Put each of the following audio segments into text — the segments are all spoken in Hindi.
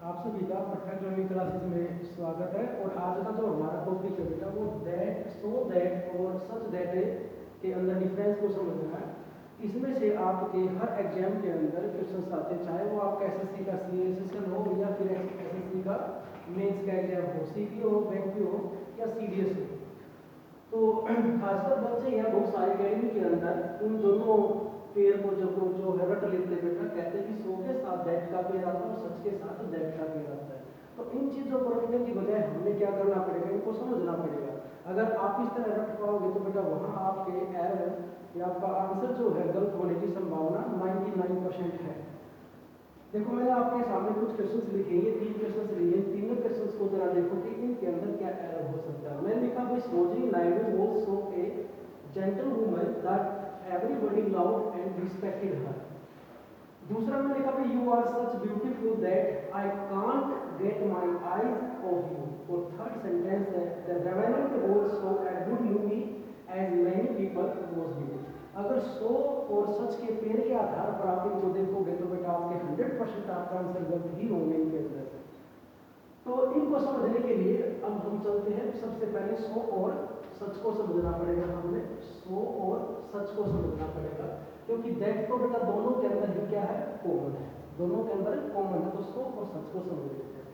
आप सभी का परफेक्ट लर्निंग क्लासेस में स्वागत है। और आज का जो हमारा टॉपिक है बेटा वो दैट, सो दैट और सच दैट के अंदर डिफरेंस को समझना है। इसमें से आपके हर एग्जाम के अंदर क्वेश्चन आते हैं, चाहे वो आपका एसएससी का सीएसएसएल हो या फिर एसएससी का मेंस का एग्जाम हो, सीपी हो, बैंक हो या सीडीएस हो। तो खासकर बच्चे या बहुत सारे अकेडमी के अंदर इन दोनों पेयर को जो है रट लेते हैं बेटा, कहते हैं कि सो के साथ दैट का पेयर आता है और सच के साथ दैट का पेयर आता है। तो इन चीज़ों को रखने की बजाय हमें क्या करना पड़ेगा, इनको समझना पड़ेगा। अगर आप इस तरह रट पाओगे तो बेटा वहाँ आपके एरर या आपका आंसर जो है गलत होने की संभावना 99% है। देखो मैंने आपके सामने कुछ क्वेश्चंस लिखे, ये 3 क्वेश्चंस लिए, तीनों क्वेश्चंस को जरा देखो कि इनके अंदर क्या एरर हो सकता है। मैंने लिखा भाई Sarojini Naidu was so a gentle woman that everybody loved and respected her. दूसरा मैंने लिखा भाई you are such beautiful that I can't get my eyes off you. और थर्ड सेंटेंस है the Revenant was so a good movie as many people was do. अगर सो और सच के पेड़ के आधार पर आप इनको देखोगे तो बेटा आपके 100% आपका आंसर गलत ही होंगे इनके अंदर। तो इनको समझने के लिए अब हम चलते हैं। सबसे पहले सो और सच को समझना पड़ेगा, हमें सो और सच को समझना पड़ेगा, क्योंकि दैट तो बेटा दोनों के अंदर ही क्या है, कॉमन है, दोनों के अंदर कॉमन है। तो सो और सच को समझ लेते हैं।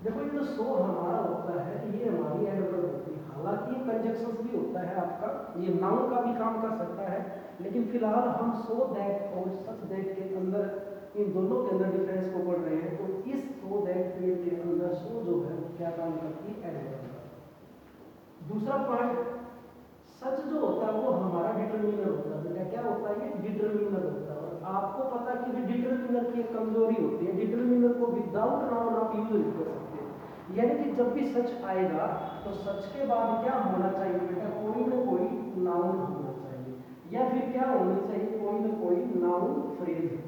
देखो ये जो सो हमारा होता है ये हमारी एडवर्ब होती है, हालांकि कंजक्शंस भी होता है आपका, ये नाउन का भी काम कर सकता है, लेकिन फिलहाल हम सो दैट और सच दैट के अंदर इन दोनों के अंदर डिफरेंस को पढ़ रहे हैं। तो इस सो दैट पेड़ के अंदर सो जो है क्या काम करती है, एडवर्ब का। दूसरा पॉइंट, सच जो होता है वो हमारा डिटरमिनर होता है बेटा, क्या होता है, ये डिटरमिनर होता है। और आपको पता है कि डिटरमिनर की एक कमजोरी होती है, डिटरमिनर को विदाउट नाउन आप यूज नहीं कर सकते। यानी कि जब भी सच आएगा तो सच के बाद क्या होना चाहिए बेटा, कोई ना कोई नाउन होना चाहिए, या फिर क्या होनी चाहिए, कोई ना कोई नाउन फ्रेज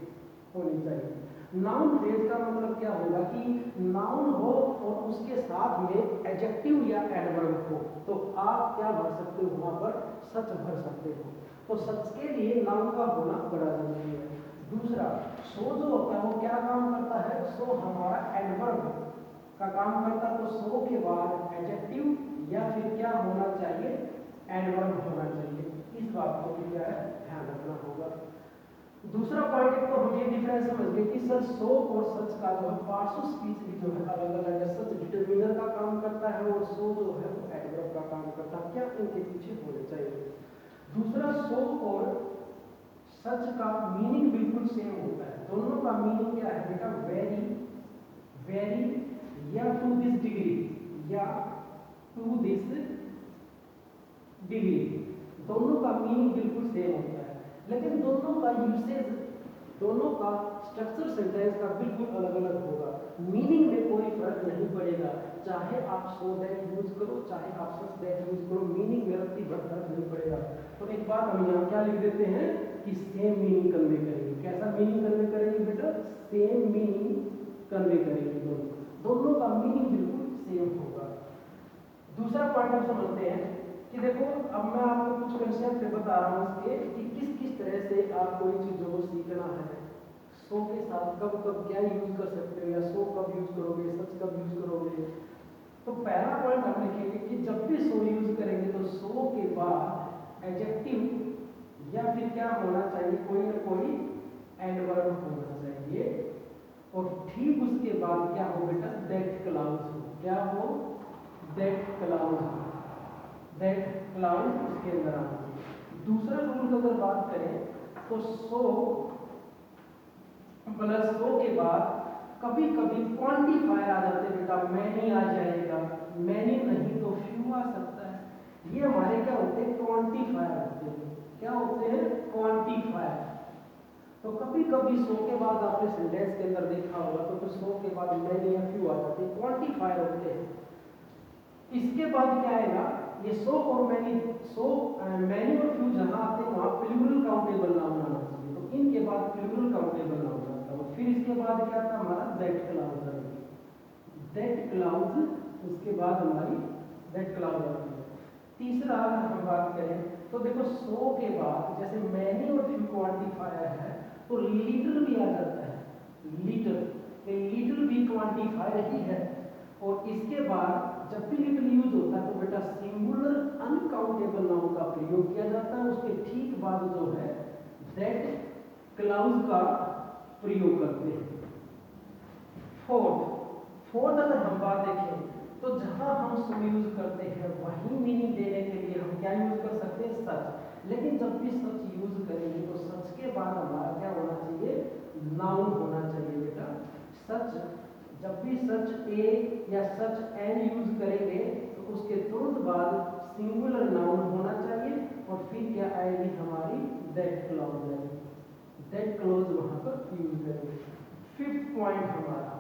होनी चाहिए। नाउन फ्रेज का मतलब क्या होगा कि नाउन हो और उसके साथ में एडजेक्टिव या एडवर्ब हो, तो आप क्या भर सकते हो वहां पर, सच भर सकते हो। तो सच के लिए नाउन का होना बड़ा जरूरी है। दूसरा, सो जो होता है वो क्या काम करता है, सो हमारा एडवर्ब का काम करता है। तो सो के बाद एडजेक्टिव या फिर क्या होना चाहिए, एडवर्ब होना चाहिए। इस बात को भी क्या है, ध्यान रखना होगा। दूसरा पॉइंट एक तो हम ये डिफरेंस समझ गए कि सर सो और सच का जो है पार्ट्स ऑफ स्पीच भी जो है अलग अलग है। सच डिटरमिनर का काम करता है और सो जो है वो एडवर्ब का काम करता है, क्या इनके पीछे होने चाहिए। दूसरा, सो और सच का मीनिंग बिल्कुल सेम होता है, दोनों का मीनिंग क्या है बेटा, वेरी, वेरी या टू दिस डिग्री या टू दिस डिग्री, दोनों का मीनिंग बिल्कुल सेम होता है, लेकिन दोनों का यूसेज, दोनों का स्ट्रक्चर सेंटेंस का बिल्कुल अलग अलग होगा। मीनिंग में कोई फर्क नहीं पड़ेगा, चाहे आप सो दैट यूज करो चाहे आप सच दैट यूज करो, मीनिंग में रत्ती भर फर्क नहीं पड़ेगा। तो एक बात हम यहाँ क्या लिख देते हैं कि सेम मीनिंग कन्वे करेंगे। कैसा मीनिंग कन्वे करेंगे बेटा, सेम मीनिंग कन्वे करेंगे, दोनों का मीनिंग बिल्कुल सेम होगा। दूसरा पॉइंट हम समझते हैं कि देखो अब मैं आपको कुछ कंसेप्ट बता रहा हूँ इसके कि किस किस तरह से आपको इन चीज़ों को सीखना है। सो के साथ कब कब क्या यूज कर सकते हो, या सो कब यूज करोगे, सच कब यूज करोगे। तो पहला पॉइंट हम लिखेंगे कि जब भी सो यूज करेंगे तो सो के बाद एडजेक्टिव या फिर क्या होना चाहिए, कोई ना कोई एडवर्ब होना चाहिए। और ठीक उसके बाद क्या हो बेटा, दैट क्लाउज हो, क्या हो, दैट क्लाउज हो, दैट क्लाउज उसके अंदर आना चाहिए। दूसरा रूल की अगर बात करें तो सो प्लस सो के बाद कभी कभी क्वांटिफायर आ जाते हैं बेटा, मैनी आ जाएगा, मैनी नहीं तो फ्यू आ सकता है। ये हमारे क्या होते हैं, क्वांटिफायर होते हैं। क्या होते हैं, क्वांटिफायर। तो कभी कभी सो के बाद आपने सेंटेंस के अंदर देखा होगा तो फिर सो के बाद मैनी या फ्यू आ जाते हैं, क्वांटिफायर होते हैं। इसके बाद क्या आएगा, ये सो और मैनी, सो मैनी और फ्यू जहां आते हैं वहां प्लूरल काउंटेबल नाउन आना चाहिए। तो इनके बाद प्लूरल काउंटेबल नाउन आता है। फिर इसके बाद क्या था हमारा, दैट क्लाउज आएगी, दैट क्लाउज, उसके बाद हमारी दैट क्लाउज आती है। तीसरा अगर हम बात करें तो देखो सो के बाद जैसे मैनी और फ्यू क्वांटिफायर है तो लीटर भी आ जाता है, लीटर, लीटर भी क्वांटिफायर आइडेंटिफाई रही है। और इसके बाद जब भी लिटिल यूज होता है तो बेटा सिंगुलर अनकाउंटेबल नाउन का प्रयोग किया जाता है। उसके ठीक बाद जो है दैट क्लाउज का प्रयोग करते हैं। फोर्थ अगर हम बात देखें तो जहां हम सो यूज करते हैं वही मीनिंग देने के लिए हम क्या यूज कर सकते हैं, सच। लेकिन जब भी सच यूज करेंगे तो सच के बाद हमारा क्या होना चाहिए, नाउन होना चाहिए बेटा। सच, जब भी सच ए या सच एन यूज करेंगे तो उसके तुरंत बाद सिंगुलर नाउन होना चाहिए और फिर क्या आएगी हमारी दैट क्लॉज आएगी। दैट क्लॉज वहां पर यूज करेंगे। फिफ्थ पॉइंट हमारा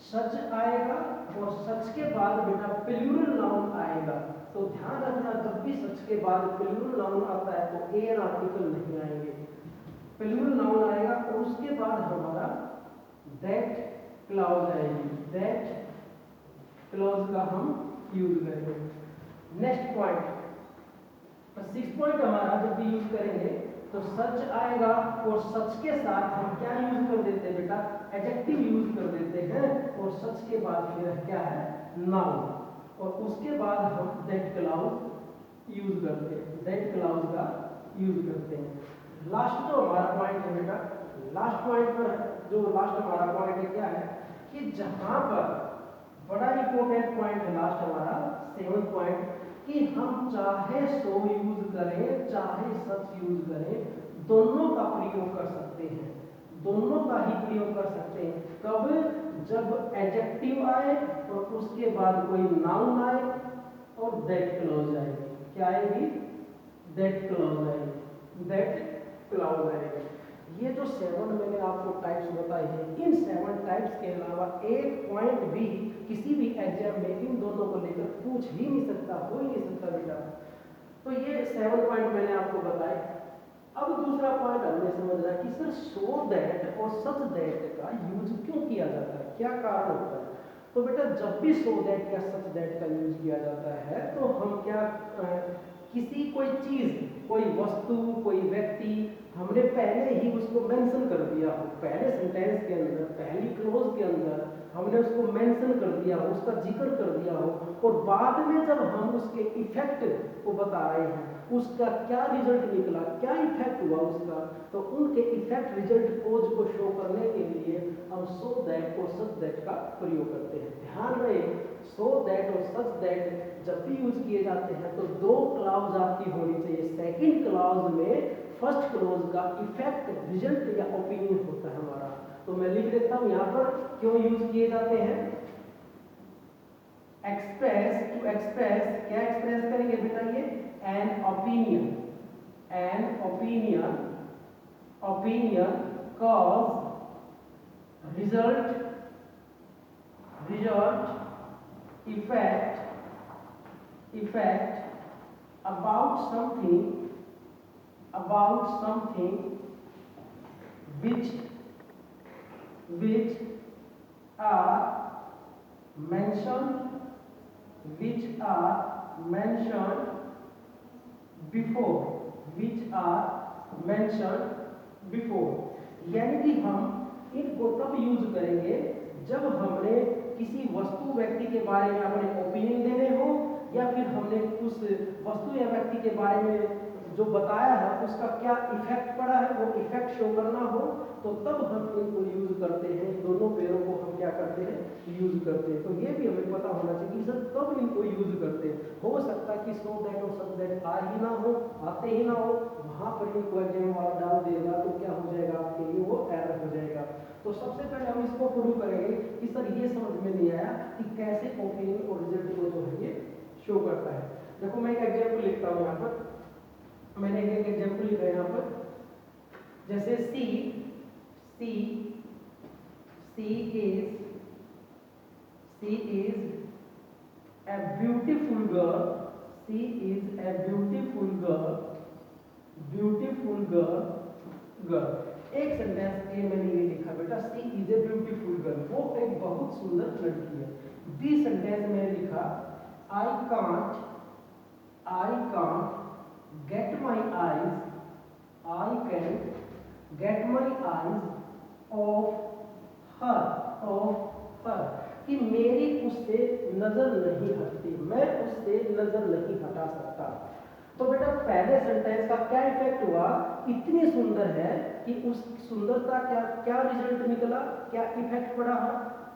सच आएगा और सच के बाद बेटा प्लूरल नाउन आएगा। तो ध्यान रखना जब भी सच के बाद प्लूरल नाउन आता है तो एन आर्टिकल नहीं आएंगे, प्लूरल नाउन आएगा और उसके बाद हमारा दैट क्लॉज आएगी। दैट क्लॉज का हम यूज करेंगे। नेक्स्ट पॉइंट, सिक्स पॉइंट हमारा जब भी यूज करेंगे तो सच आएगा और सच के साथ हम क्या यूज कर देते हैं बेटा, एडजेक्टिव यूज कर देते हैं और सच के बाद फिर क्या है, नाउन। और उसके बाद हम दैट क्लाउज यूज करते हैं, दैट क्लाउज का यूज करते हैं। लास्ट जो हमारा पॉइंट है बेटा, लास्ट पॉइंट पर जो लास्ट हमारा पॉइंट है क्या है कि जहां पर बड़ा इंपॉर्टेंट पॉइंट है लास्ट हमारा सेवंथ पॉइंट, कि हम चाहे सो यूज करें चाहे सच यूज करें दोनों का प्रयोग कर सकते हैं, दोनों का ही प्रयोग कर सकते हैं। कब, जब एडजेक्टिव आए और उसके बाद कोई नाउन आए और दैट क्लॉज आएगी। क्या आएगी, दैट क्लॉज आएगी, दैट क्लॉज आएगी। ये जो 7 मैंने आपको टाइप्स बताई है, इन 7 टाइप्स के अलावा एक पॉइंट भी किसी भी एग्जाम में इन दोनों को लेकर पूछ ही नहीं सकता, हो ही नहीं सकता बेटा। तो ये 7 पॉइंट मैंने आपको बताए। अब दूसरा पॉइंट हमने समझना कि सर सो दैट और सच दैट का यूज क्यों किया जाता है, क्या कारण होता है। तो बेटा जब भी सो दैट या सच दैट का यूज किया जाता है तो हम क्या किसी कोई चीज, कोई वस्तु, कोई व्यक्ति हमने पहले ही उसको मेंशन कर दिया हो, पहले सेंटेंस के अंदर, पहली क्लोज के अंदर हमने उसको मेंशन कर दिया हो, उसका जिक्र कर दिया हो और बाद में जब हम उसके इफेक्ट को बता रहे हैं, उसका क्या रिजल्ट निकला, क्या इफेक्ट हुआ उसका, तो उनके इफेक्ट रिजल्ट कोज को शो करने के लिए हम सो दैट और सच दैट का प्रयोग करते हैं। ध्यान रहे सो दैट और सच दैट जब भी यूज किए जाते हैं तो दो क्लॉज आपकी होनी चाहिए। सेकंड क्लॉज में फर्स्ट क्लॉज का इफेक्ट, रिजल्ट या ओपिनियन होता है हमारा। तो मैं लिख देता हूं यहां पर क्यों यूज किए जाते हैं। एक्सप्रेस, टू एक्सप्रेस, क्या एक्सप्रेस करेंगे बेटा, ये an opinion, an opinion, opinion cause, result, result, effect, effect, about something, about something which are mentioned, which are mentioned before, which are mentioned before। यानी कि हम इनको तब यूज करेंगे जब हमने किसी वस्तु, व्यक्ति के बारे में अपने ओपिनियन देने हो या फिर हमने उस वस्तु या व्यक्ति के बारे में जो बताया है उसका क्या इफेक्ट पड़ा है वो इफेक्ट शो करना हो, तो तब हम इनको यूज करते हैं। दोनों पेड़ों को हम क्या करते हैं, यूज करते हैं। तो ये भी हमें पता होना चाहिए कि सर कब इनको यूज करते हैं। हो सकता है कि सो दैट और सच दैट आ ही ना हो, आते ही ना हो, वहां पर इनको एग्जाम वाला डाल देगा तो क्या हो जाएगा आपके लिए, वो एरर हो जाएगा। तो सबसे पहले हम इसको प्रूव करेंगे कि सर ये समझ में नहीं आया कि कैसे ओपिनियन और रिजल्ट को जो है ये शो करता है। देखो मैं एक एग्जाम्पल लिखता हूँ यहाँ पर, मैंने एक एग्जाम्पल लिखा है यहाँ पर, जैसे सी is a beautiful girl, she is a beautiful girl, beautiful girl। एक सेंटेंस ए मैंने ये लिखा बेटा, सी इज ए ब्यूटीफुल गर्ल, वो एक बहुत सुंदर लड़की है। बी सेंटेंस में लिखा I can't get my eyes, I can't get my eyes off her, कि मेरी उससे नजर नहीं हटती, मैं उससे नजर नहीं हटा सकता। तो बेटा पहले सेंटेंस का क्या इफेक्ट हुआ, इतनी सुंदर है कि उस सुंदरता क्या क्या रिजल्ट निकला, क्या इफेक्ट पड़ा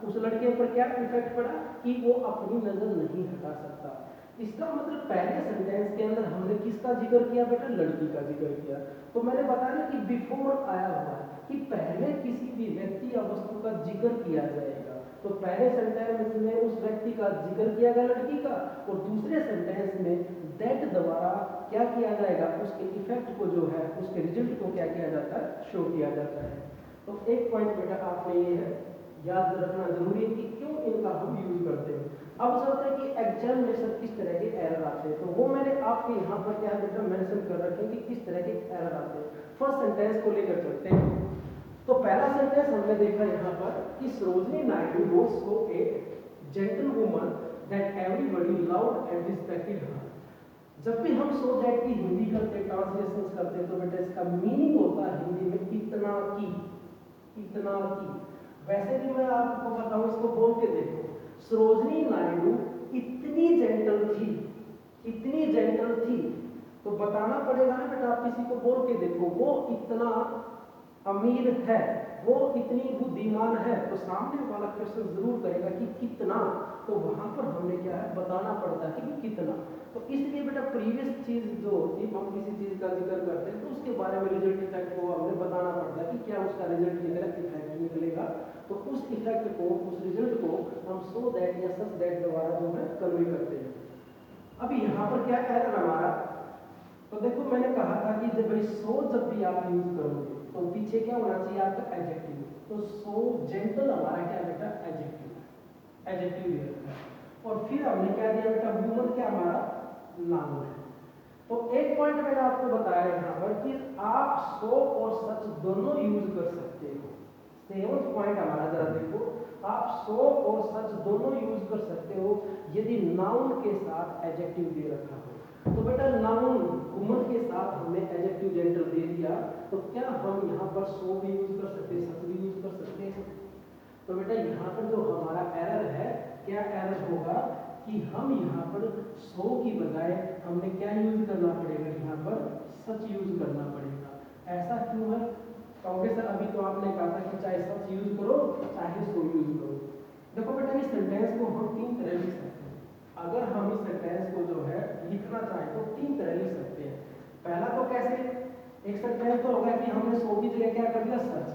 उस लड़के पर, क्या इफेक्ट पड़ा कि वो अपनी नजर नहीं हटा सकता। इसका मतलब पहले सेंटेंस के अंदर हमने किसका जिक्र किया बेटा, लड़की का जिक्र किया। तो मैंने बताया कि बिफोर आया हुआ है कि पहले किसी भी व्यक्ति या वस्तु का जिक्र किया जाएगा। तो पहले सेंटेंस में उस व्यक्ति का जिक्र किया गया लड़की का, और दूसरे सेंटेंस में दैट द्वारा क्या किया जाएगा, उसके इफेक्ट को जो है, उसके रिजल्ट को क्या किया जाता है, शो किया जाता है। तो एक पॉइंट बेटा आपने ये है याद रखना जरूरी है कि क्यों इनका हम यूज करते हैं। अब चलते हैं कि एग्जाम में सब किस तरह के एरर आते हैं, तो वो मैंने आपके यहाँ पर क्या बेटा मेंशन कर रखे हैं कि किस तरह के एरर आते हैं। फर्स्ट सेंटेंस को लेकर चलते हैं। तो पहला सेंटेंस हमने देखा यहाँ पर कि Sarojini Naidu was so a gentle woman that everybody loved and respected her. जब भी हम सो दैट की हिंदी करते, ट्रांसलेशंस करते हैं, तो बेटा इसका मीनिंग होता है हिंदी में इतना की, इतना की। वैसे भी मैं आपको बताऊं, इसको बोल के देखो, सरोजनी नायडू इतनी जेंटल थी, इतनी जेंटल थी। तो बताना पड़ेगा ना बेटा, आप किसी को बोल के देखो वो इतना अमीर है, वो इतनी बुद्धिमान है, तो सामने वाला क्वेश्चन जरूर करेगा कि कितना। तो वहां पर हमने क्या है, बताना पड़ता है कि कितना। तो इसलिए बेटा प्रीवियस चीज जो होती है, हम किसी चीज का जिक्र करते हैं तो उसके बारे में रिजल्ट इफेक्ट को हमें बताना पड़ता है कि क्या उसका रिजल्ट निकलेगा, इफेक्ट निकलेगा। तो उस इफेक्ट को, उस रिजल्ट को हम सो दैट या सच दैट द्वारा जो है कन्वे करते हैं। अब यहाँ पर क्या एरर हमारा, तो देखो मैंने कहा था कि जब भाई सो जब भी आप यूज करोगे तो पीछे क्या होना चाहिए आपका एडजेक्टिव। तो सो जेंटल हमारा क्या बेटा एडजेक्टिव, एडजेक्टिव दे रखा है। और फिर हमने क्या दिया बेटा, वुमन क्या हमारा नाउन है। तो एक पॉइंट मैंने आपको बताया यहाँ पर कि आप सो और सच दोनों यूज कर सकते हो। सेवंथ पॉइंट हमारा जरा देखो, आप सो और सच दोनों यूज कर सकते हो यदि नाउन के साथ एडजेक्टिव दे रखा हो। तो बेटा नाउन वुमन के साथ हमने एडजेक्टिव जेंडर दे दिया, तो क्या हम यहाँ पर सो भी यूज कर सकते हैं, सच भी यूज कर सकते हैं। तो बेटा यहाँ पर जो हमारा एरर है, क्या एरर होगा कि हम यहाँ पर सो की बजाय हमने क्या यूज करना पड़ेगा, यहाँ पर सच यूज करना पड़ेगा। ऐसा क्यों है, कहोगे सर अभी तो आपने कहा था कि चाहे सच यूज करो चाहे सो यूज करो। देखो बेटा इस सेंटेंस को हम तीन तरह लिख सकते हैं। अगर हम इस सेंटेंस को जो है लिखना चाहें तो तीन तरह लिख सकते हैं। पहला तो कैसे, एक सेंटेंस तो होगा कि हमने सो की जगह क्या कर दिया सच।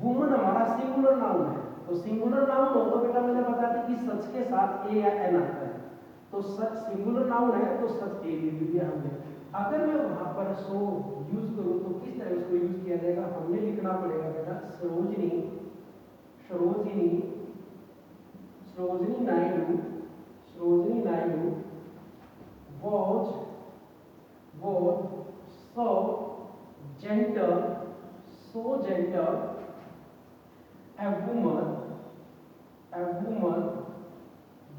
वुमन हमारा सिंगुलर नाउन है, तो सिंगुलर नाउन हो तो बेटा मैंने बताया था कि सच के साथ ए या एन आता है। तो सच सिंगुलर नाउन है तो सच ए लिख दिया हमने। अगर मैं वहां पर सो यूज करूं तो किस तरह उसको यूज किया जाएगा, हमने लिखना पड़ेगा बेटा Sarojini, Sarojini, Sarojini Naidu, Sarojini Naidu was so gentle, so gentle, a woman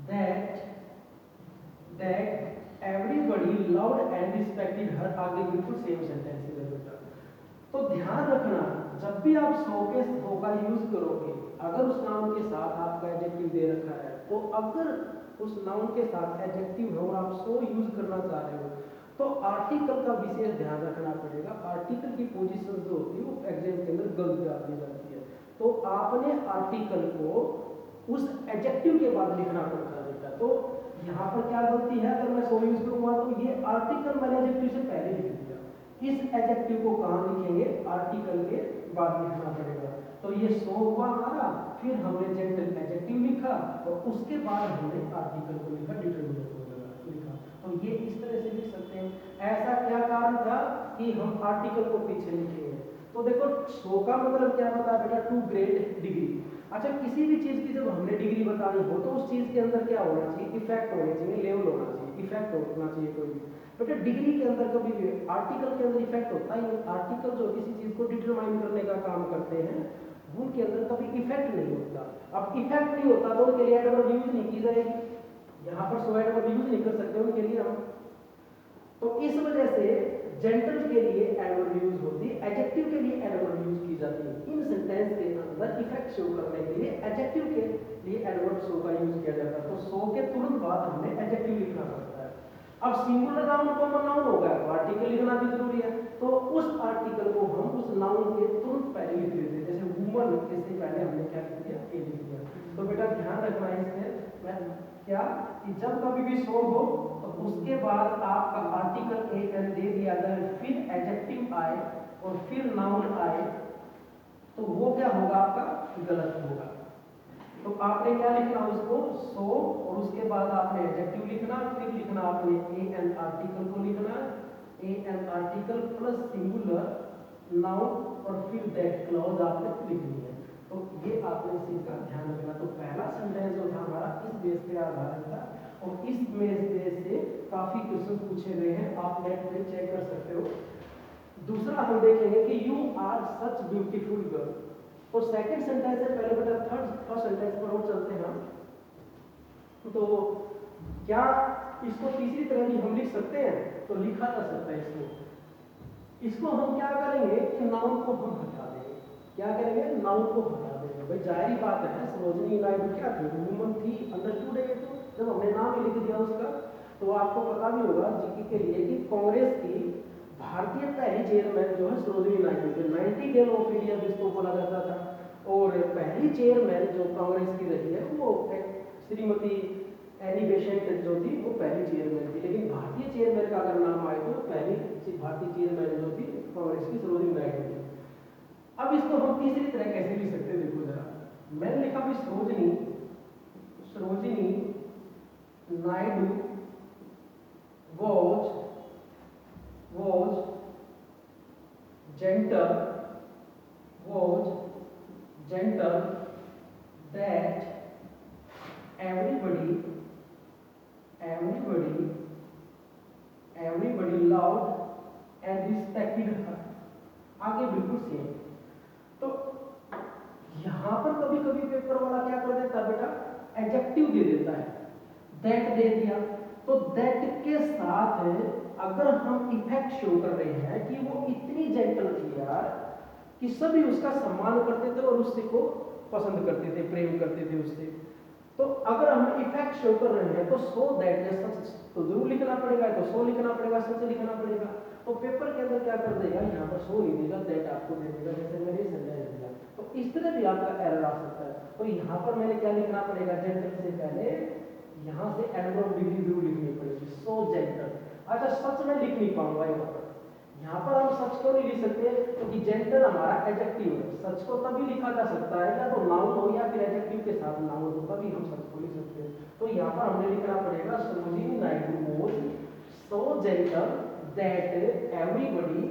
that everybody loved and respected her। आगे बिल्कुल सेम सेंटेंस है बेटा। तो ध्यान रखना जब भी आप सो का यूज करोगे, अगर उस नाउन के साथ आपका एडजेक्टिव दे रखा है, तो अगर उस नाउन के साथ एडजेक्टिव है और आप सो यूज करना चाह रहे हो तो आर्टिकल का विशेष ध्यान रखना पड़ेगा। आर्टिकल की पोजीशन जो होती है वो एग्जाम के अंदर गलत डाल दी जाती है। तो आपने आर्टिकल को उस एडजेक्टिव के बाद लिखना पड़ता है बेटा। तो यहाँ पर क्या गलती है, अगर मैं सो यूज करूंगा तो ये आर्टिकल मैंने एडजेक्टिव से पहले लिख दिया, इस एडजेक्टिव को कहाँ लिखेंगे, आर्टिकल के बाद लिखना पड़ेगा। तो ये सो हुआ हमारा, फिर हमने जेंटल एडजेक्टिव लिखा और उसके बाद हमने आर्टिकल को लिखा, डिटरमिनर को लिखा। तो ये इस तरह से लिख सकते हैं। ऐसा क्या कारण था कि हम आर्टिकल को पीछे लिखेंगे। तो देखो सो का मतलब क्या होता है बेटा, टू ग्रेट डिग्री। अच्छा किसी भी चीज की जब हमने डिग्री बतानी हो तो उस चीज के अंदर क्या होना चाहिए, इफेक्ट होना चाहिए, लेवल होना चाहिए, इफेक्ट होना चाहिए कोई भी। बेटा डिग्री के अंदर कभी भी आर्टिकल के अंदर इफेक्ट होता ही नहीं। आर्टिकल जो किसी चीज को डिटरमाइन करने का काम करते हैं उनके अंदर कभी इफेक्ट नहीं होता। अब इफेक्ट नहीं होता तो उनके लिए एडवर्ब यूज नहीं की जाएगी, यहाँ पर सो एडवर्ब यूज नहीं कर सकते उनके लिए हम। तो इस वजह से जेंटल के लिए एडवर्ब यूज होती है, एडजेक्टिव के लिए एडवर्ब यूज की जाती है। इन सेंटेंस के अंदर इफेक्ट शो करने के लिए एडजेक्टिव के लिए एडवर्ब सो का यूज किया जाता है। तो सो के तुरंत बाद हमें एडजेक्टिव लिखना पड़ता है। अब सिंगुलर नाउन कॉमन नाउन हो गया, तो आर्टिकल लिखना भी जरूरी है। तो उस आर्टिकल को हम उस नाउन के तुरंत पहले लिख देते हैं। जैसे वुमन के से पहले हमने क्या लिख दिया, ए लिख दिया। तो बेटा ध्यान रखना है इसमें मैं क्या कि जब कभी भी सो हो तो उसके बाद आपका आर्टिकल ए एन दे दिया जाए, फिर एडजेक्टिव आए और फिर नाउन आए, तो वो क्या होगा, आपका गलत होगा। तो आपने क्या लिखना उसको सो, और उसके बाद आपने एडजेक्टिव लिखना, फिर लिखना आपने ए एन आर्टिकल को लिखना, a an article plus singular noun और फिर दैट क्लॉज आपने लिखनी है। तो ये आपने इस चीज का ध्यान रखना। तो पहला सेंटेंस जो था हमारा इस बेस पे आधारित था, और इस बेस से काफी क्वेश्चन पूछे गए हैं, आप नेट पे चेक कर सकते हो। दूसरा हम देखेंगे कि you are such beautiful girl. तो सेकंड सेंटेंस से पहले बेटा फर्स्ट सेंटेंस पर और चलते हैं हम। तो क्या इसको तीसरी तरह भी हम लिख सकते हैं? तो लिखा जा सकता है इसको हम क्या करेंगे कि नाउन को हम हटा देंगे। क्या करेंगे? नाउन को हटा देंगे। भाई जाहिर बात है, सरोजिनी नायडू क्या थी, वुमन थी, अंडरस्टूड है ये। तो जब हमने नाम ही लिख दिया उसका, तो आपको पता भी होगा जीके के लिए कि कांग्रेस की भारतीय पहली चेयरमैन जो है सरोजिनी नायडू, जो 90 डे ऑफ इंडिया जिसको बोला जाता था, और पहली चेयरमैन जो कांग्रेस की रही है वो श्रीमती एनी बेसेंट जो थी, वो पहली चेयरमैन थी। लेकिन भारतीय चेयरमैन का अगर नाम आए तो पहली भारतीय चेयरमैन जो थी कांग्रेस की सरोजिनी नायडू थी। अब इसको हम तीसरी तरह कैसे लिख सकते हैं? देखो जरा, मैंने लिखा भी Sarojini Naidu was gentle that everybody loved and respected her। आगे बिल्कुल सेम। तो यहां पर कभी कभी पेपर वाला क्या कर देता है बेटा, एडजेक्टिव दे देता है, दैट दे दिया। तो दैट के साथ अगर हम इफेक्ट शो कर रहे हैं कि वो इतनी जेंटल थी यार कि सभी उसका सम्मान करते थे और उससे को पसंद करते थे, प्रेम करते थे उससे। तो अगर हम इफेक्ट शो कर रहे हैं तो सो दैट या सच तो जरूर लिखना पड़ेगा, तो सो लिखना पड़ेगा, सच लिखना पड़ेगा। तो पेपर के अंदर क्या कर देगा, यहाँ पर सो नहीं देगा, दैट आपको दे देगा, जैसे मैंने सेंटेंस दिया। तो इस तरह भी आपका एरर आ सकता है। तो यहाँ पर मैंने क्या लिखना पड़ेगा, जेंटल से पहले यहाँ से एडवर्ब डिग्री जरूर लिखनी पड़ेगी, सो जेंटल। अच्छा सच में लिख नहीं पाऊंगा यहाँ पर हम सच को नहीं लिख सकते क्योंकि जेंटल हमारा एडजेक्टिव है। सच को तभी लिखा जा सकता है या तो नाउन हो या फिर एडजेक्टिव के साथ नाउन हो, तभी हम सच को लिख सकते हैं। तो यहाँ पर हमने लिखना पड़ेगा Sarojini Naidu was so gentle that everybody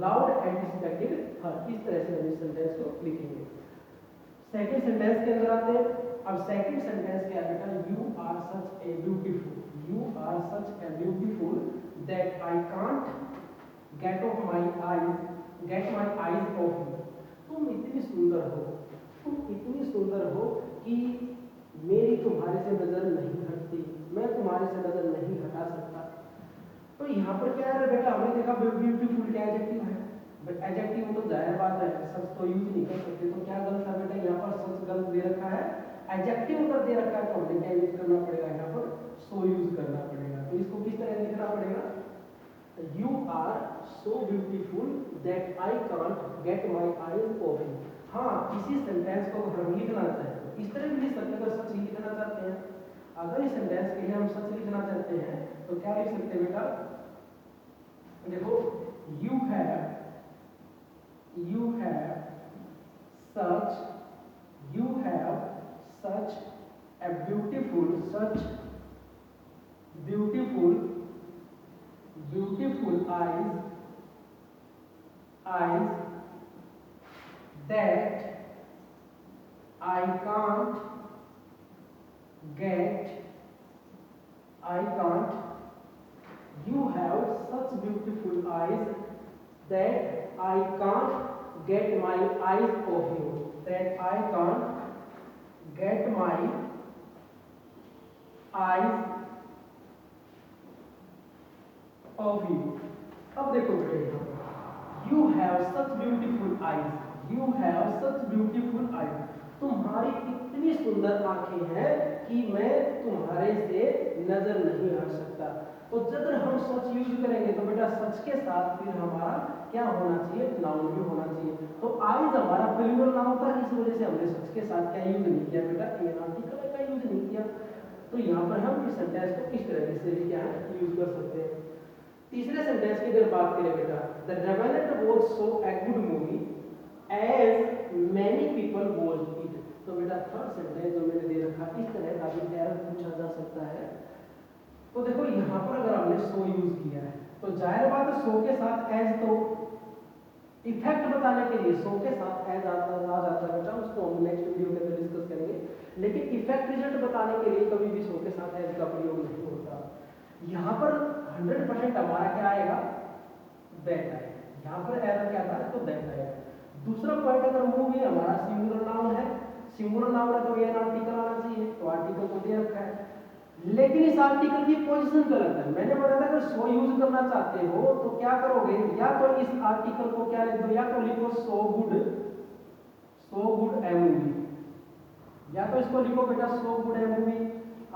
loved and respected her. इस तरह से हम इस सेंटेंस को लिखेंगे। सेकंड सेंटेंस के अंदर आते हैं। अब सेकंड सेंटेंस क्या बेटा, you are such a beautiful, you are such a beautiful that I can't get my eyes off you. तुम इतनी सुंदर हो, तुम इतनी सुंदर हो कि मेरी तुम्हारे से नजर नहीं हटती, मैं तुम्हारे से नजर नहीं हटा सकता। तो यहाँ पर क्या है बेटा, हमने देखा ब्यूटीफुल क्या एडजेक्टिव है, बट एडजेक्टिव तो जाहिर बात है सच तो यूज नहीं कर सकते। तो क्या गलत है बेटा, यहाँ पर सच गलत दे रखा है, एडजेक्टिव अगर दे रखा है तो हमने क्या यूज करना पड़ेगा, यहाँ पर सो यूज करना पड़ेगा। तो इसको किस तरह लिखना पड़ेगा, you are so beautiful that I can't get my eyes off you. हाँ, इसी सेंटेंस को हम लिखना चाहते हैं इस तरह भी लिख सकते हैं। अगर सच ही लिखना चाहते हैं, अगर इस सेंटेंस के लिए हम सच लिखना चाहते हैं तो क्या लिख सकते हैं बेटा, देखो you have such a beautiful eyes that I can't you have such beautiful eyes that I can't get my eyes off you, that I can't get my eyes of you। अब देखो बेटे यहाँ पर you have such beautiful eyes, you have such beautiful eyes, तुम्हारी इतनी सुंदर आंखें हैं कि मैं तुम्हारे से नजर नहीं हट सकता। तो जब हम सच यूज करेंगे तो बेटा सच के साथ फिर हमारा क्या होना चाहिए, नाउन भी होना चाहिए। तो आइज हमारा प्लूरल नाउन था, इस वजह से हमने सच के साथ क्या यूज नहीं किया बेटा, एन आर्टिकल का यूज नहीं किया। तो यहाँ पर हम इस सेंटेंस को इस तरह से भी क्या है यूज कर सकते हैं। तीसरे सेंटेंस की अगर बात करें बेटा, the Revenant was so a good movie as many people watched it. तो बेटा थर्ड सेंटेंस जो मैंने दे रखा इस तरह का भी एज पूछा जा सकता है। तो देखो यहाँ पर अगर हमने सो यूज किया है तो जाहिर बात है सो के साथ एज, तो इफेक्ट बताने के लिए सो के साथ एज आ जाता है बेटा, उसको हम नेक्स्ट वीडियो के अंदर डिस्कस करेंगे। लेकिन इफेक्ट रिजल्ट बताने के लिए कभी भी सो के साथ एज का प्रयोग नहीं होता। यहाँ पर 100% हमारा क्या आएगा, दैट आएगा। यहाँ पर एज क्या था तो दैट आएगा। दूसरा पॉइंट अगर मूवी हमारा सिंगुलर नाउन है, सिंगुलर नाउन है तो एन आर्टिकल आना चाहिए, तो आर्टिकल को दे रखा है। लेकिन इस आर्टिकल की पोजीशन गलत है। मैंने बताया था अगर सो यूज करना चाहते हो तो क्या करोगे, या तो इस आर्टिकल को क्या लिख दो, या तो लिखो सो गुड ए मूवी, या तो इसको लिखो बेटा सो गुड ए मूवी।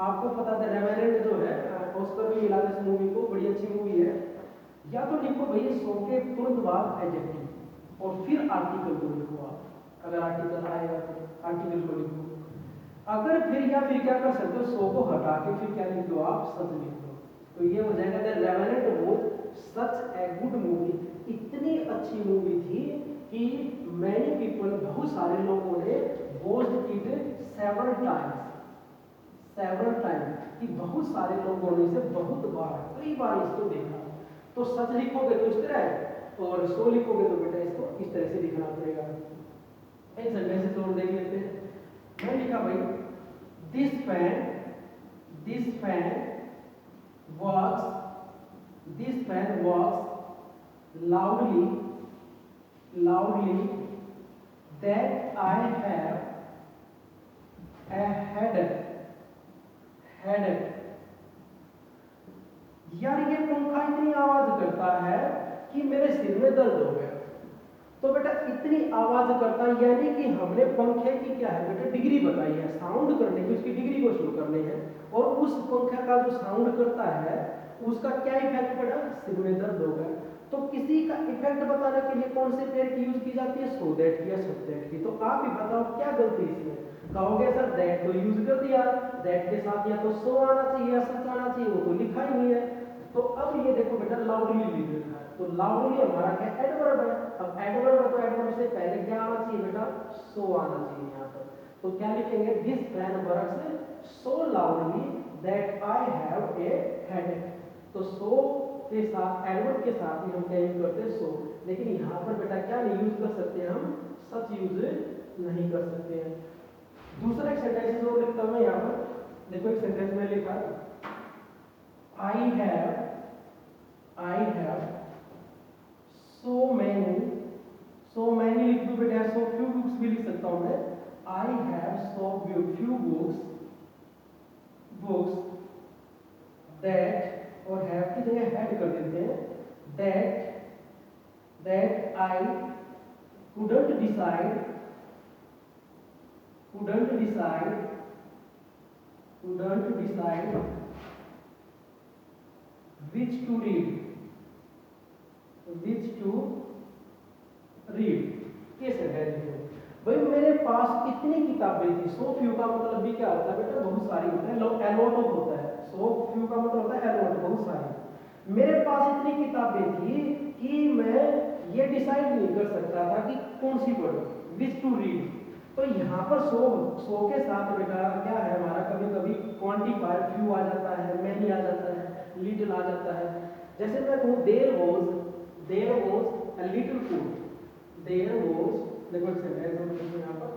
आपको पता था रेवेनेंट जो है ऑस्कर भी मिला इस मूवी को, बड़ी अच्छी मूवी है। या तो लिखो भाई सो के तुरंत बाद एडजेक्टिव और फिर आर्टिकल को लिखो आप, अगर आर्टिकल आएगा तो आर्टिकल को लिखो। अगर फिर या फिर क्या कर सकते हो, सो को हटा के फिर क्या लिख दो आप, सच लिख दो। तो ये हो जाएगा the Revenant was such A good movie, इतनी अच्छी मूवी थी कि मैनी पीपल, बहुत सारे लोगों ने वॉच्ड इट सेवरल टाइम्स, कि बहुत सारे लोगों ने इसे बहुत बार, कई बार इसको देखा। तो सच लिखोगे तो इस तरह, और सो लिखोगे तो बेटा इसको इस तरह से लिखना पड़ेगा। एक सेंटेंस और देख लेते हैं। मैं लिखा भाई this fan works loudly that I have a headache। यार ये पंखा इतनी आवाज करता है कि मेरे सिर में दर्द हो गया। तो बेटा इतनी आवाज करता है यानी कि हमने पंखे की क्या है बेटा डिग्री बताई है, साउंड करने की उसकी डिग्री को शुरू करने हैं। और उस पंखे का जो साउंड करता है उसका क्या इफेक्ट पड़ा, सिर में दर्द हो गया। तो किसी का इफेक्ट बताने के लिए कौन से पेयर की यूज की जाती है, सो दैट की या सच दैट की। तो आप ही बताओ क्या गलती इसमें, कहोगे सर दैट तो यूज कर दिया, दैट के साथ या तो सो आना चाहिए या सच आना चाहिए, वो तो लिखा ही नहीं है। तो अब ये देखो बेटा लाउडली लिख रखा है, तो लाउडली हमारा क्या एडवर्ब है। अब एडवर्ब है तो एडवर्ब से पहले क्या आना चाहिए बेटा, सो आना चाहिए यहाँ पर। तो क्या लिखेंगे, this fan works so loudly that I have a headache. तो सो के साथ एडवर्ब के साथ ही हम क्या यूज करते हैं, सो। लेकिन यहाँ पर बेटा क्या नहीं यूज कर सकते, हम सच यूज नहीं कर सकते हैं। दूसरा एक सेंटेंस और लिखता हूं यहाँ पर, देखो एक सेंटेंस में लिखा आई हैव सो मैनी लिख दो बेटा, सो फ्यू बुक्स भी लिख सकता हूं मैं। I have so few books that, और हैव की जगह हैड कर देते हैं, that I couldn't decide which to read। कैसे है भाई, मेरे पास इतनी किताबें थी। सो फ्यू का मतलब भी क्या होता है बेटा, बहुत सारी होता है, अलॉट होता है। सो फ्यू का मतलब होता है अलॉट, बहुत सारी। मेरे पास इतनी किताबें थी कि मैं ये डिसाइड नहीं कर सकता था कि कौन सी पढ़ूं, विच टू रीड। तो यहाँ पर सो के साथ बेटा क्या है हमारा, कभी कभी क्वांटिफायर फ्यू आ जाता है, मैनी आ जाता है, लिटिल आ जाता है। जैसे मैं कहूँ there was a little food, there was, देखो एक सेंटेंस हम लिखेंगे यहाँ पर,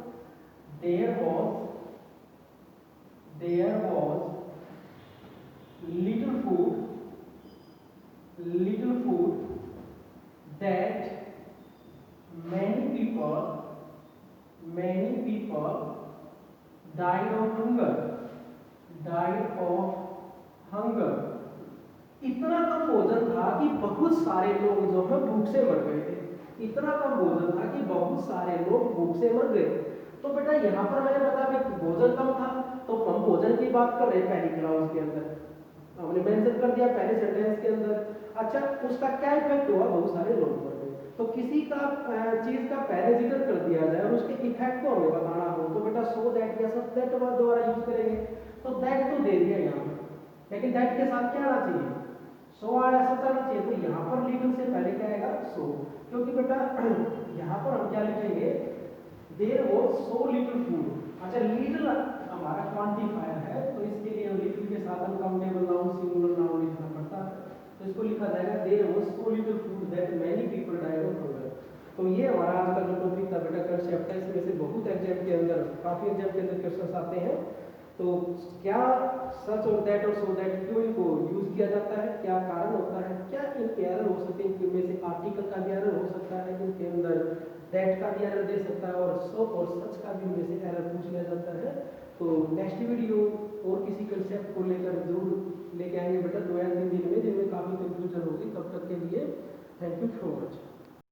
there was little food that many people died of hunger। इतना कम भोजन था कि बहुत सारे लोग जो है भूख से मर गए थे। इतना कम भोजन था कि बहुत सारे लोग भूख से मर गए। तो बेटा यहाँ पर मैंने बताया कि भोजन कम था, तो हम भोजन की बात कर रहे हैं पहली क्लास के अंदर, हमने मेंशन कर दिया पहले सेंटेंस के अंदर। अच्छा, उसका क्या इफेक्ट हुआ, बहुत सारे लोग मर गए। तो किसी का चीज का पहले जिक्र कर दिया जाए और उसके इफेक्ट को हमें बताना हो तो बेटा सो दैट या सब दैट वर्ड द्वारा यूज करेंगे। तो दैट तो दे दिया यहाँ पर, लेकिन दैट के साथ क्या आना चाहिए, सो आया, ऐसा आना चाहिए। तो यहाँ पर लिटिल से पहले क्या आएगा, सो, क्योंकि बेटा यहाँ पर हम क्या लिखेंगे, there was so little food. अच्छा, लिटिल हमारा क्वांटिफायर है, तो इसके लिए लिटिल के साथ हम काउंटेबल नाउन सिंगुलर नाउन लिखना पड़ता है। तो इसको लिखा जाएगा there was so little food that many people died of hunger. तो ये हमारा आज का जो टॉपिक था बेटा कंसेप्ट है, इसमें से बहुत एग्जाम के अंदर, काफी एग्जाम के अंदर क्वेश्चंस आते हैं। तो क्या सच और दैट और सो दैट क्यों इनको यूज किया जाता है, क्या कारण होता है, क्या इनके एरर हो सकते हैं, इनमें से आर्टिकल का भी एरर हो सकता है, इनके अंदर दैट का भी एरर दे सकता है, और सो और सच का भी इनमें से एरर पूछ लिया जाता है। तो नेक्स्ट वीडियो और किसी कंसेप्ट को लेकर जरूर लेके आएंगे बेटा 2 या 3 दिन में, जिनमें काफी कंफ्यूजन होगी। तब तक के लिए थैंक यू सो मच।